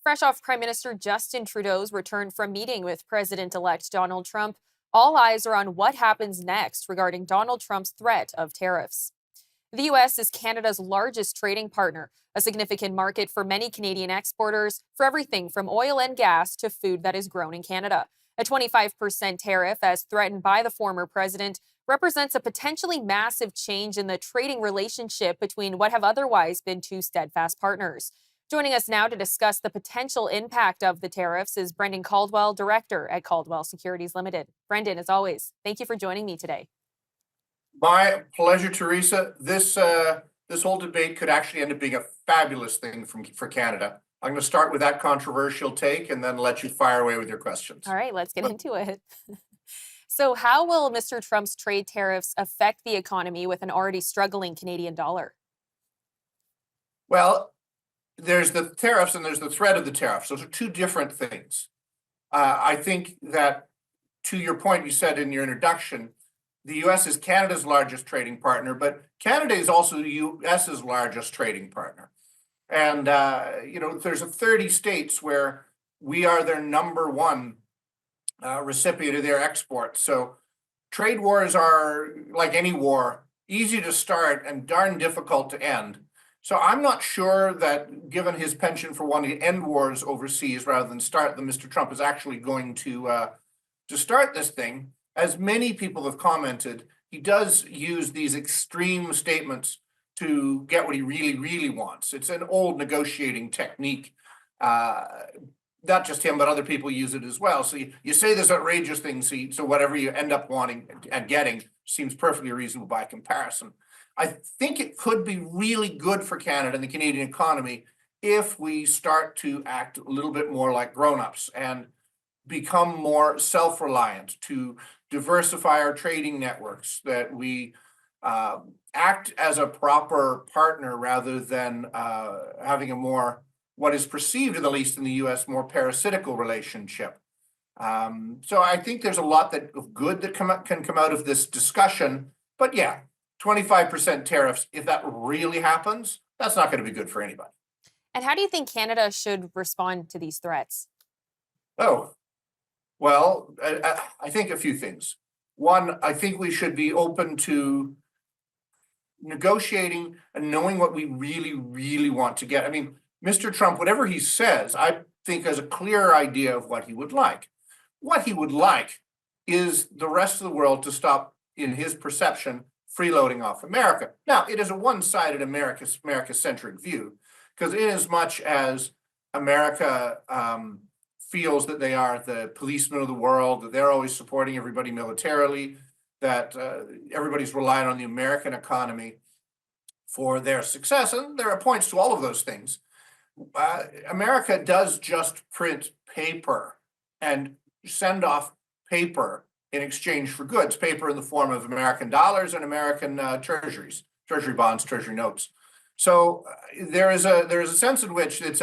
Fresh off Prime Minister Justin Trudeau's return from meeting with President-elect Donald Trump, all eyes are on what happens next regarding Donald Trump's threat of tariffs. The U.S. is Canada's largest trading partner, a significant market for many Canadian exporters for everything from oil and gas to food that is grown in Canada. A 25% tariff, as threatened by the former president, represents a potentially massive change in the trading relationship between what have otherwise been two steadfast partners. Joining us now to discuss the potential impact of the tariffs is Brendan Caldwell, director at Caldwell Securities Limited. Brendan, as always, thank you for joining me today. My pleasure, Theresa. This whole debate could actually end up being a fabulous thing for Canada. I'm going to start with that controversial take and then let you fire away with your questions. All right, let's get into it. So how will Mr. Trump's trade tariffs affect the economy with an already struggling Canadian dollar? Well, there's the tariffs and there's the threat of the tariffs. Those are two different things. I think that, to your point you said in your introduction, the U.S. is Canada's largest trading partner, but Canada is also the U.S.'s largest trading partner. And, there's 30 states where we are their number one recipient of their exports. So trade wars are, like any war, easy to start and darn difficult to end. So I'm not sure that, given his penchant for wanting to end wars overseas rather than start them, Mr. Trump is actually going to start this thing. As many people have commented, he does use these extreme statements to get what he really, really wants. It's an old negotiating technique. Not just him, but other people use it as well. So you say this outrageous thing, so whatever you end up wanting and getting seems perfectly reasonable by comparison. I think it could be really good for Canada and the Canadian economy if we start to act a little bit more like grown-ups and become more self-reliant, to diversify our trading networks, that we act as a proper partner rather than having a more, what is perceived, at least in the U.S., more parasitical relationship. So I think there's a lot of good that can come out of this discussion. But yeah, 25% tariffs, if that really happens, that's not going to be good for anybody. And how do you think Canada should respond to these threats? Oh, well, I think a few things. One, I think we should be open to negotiating and knowing what we really, really want to get. I mean, Mr. Trump, whatever he says, I think has a clear idea of what he would like. What he would like is the rest of the world to stop, in his perception, freeloading off America. Now, it is a one-sided America-centric view, because in as much as America feels that they are the policemen of the world, that they're always supporting everybody militarily, that everybody's relying on the American economy for their success, and there are points to all of those things. America does just print paper and send off paper in exchange for goods, paper in the form of American dollars and American treasuries, treasury bonds, treasury notes. So there is a sense in which this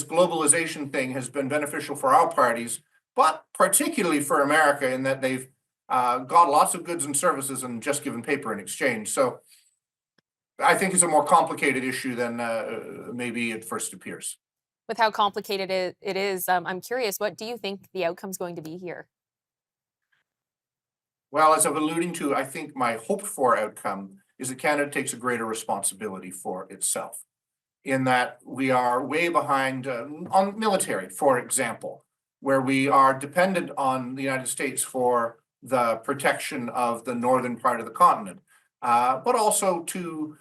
globalization thing has been beneficial for our parties, but particularly for America, in that they've got lots of goods and services and just given paper in exchange. So I think it's a more complicated issue than maybe it first appears. With how complicated it is, I'm curious, what do you think the outcome's going to be here? Well, as I'm alluding to, I think my hoped-for outcome is that Canada takes a greater responsibility for itself, in that we are way behind on military, for example, where we are dependent on the United States for the protection of the northern part of the continent, but also to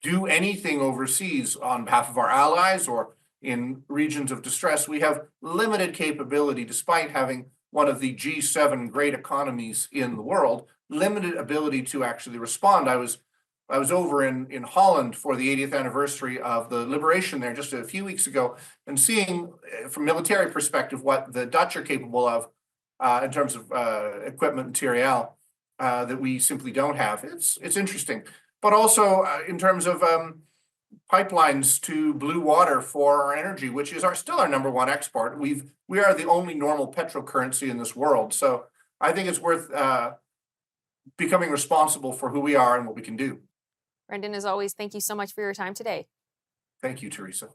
do anything overseas on behalf of our allies or in regions of distress. We have limited capability, despite having one of the G7 great economies in the world, limited ability to actually respond. I was over in Holland for the 80th anniversary of the liberation there just a few weeks ago, and seeing from military perspective what the Dutch are capable of in terms of equipment, material that we simply don't have. It's interesting, but also in terms of pipelines to blue water for our energy, which is still our number one export. We are the only normal petrocurrency in this world. So I think it's worth becoming responsible for who we are and what we can do. Brendan, as always, thank you so much for your time today. Thank you, Theresa.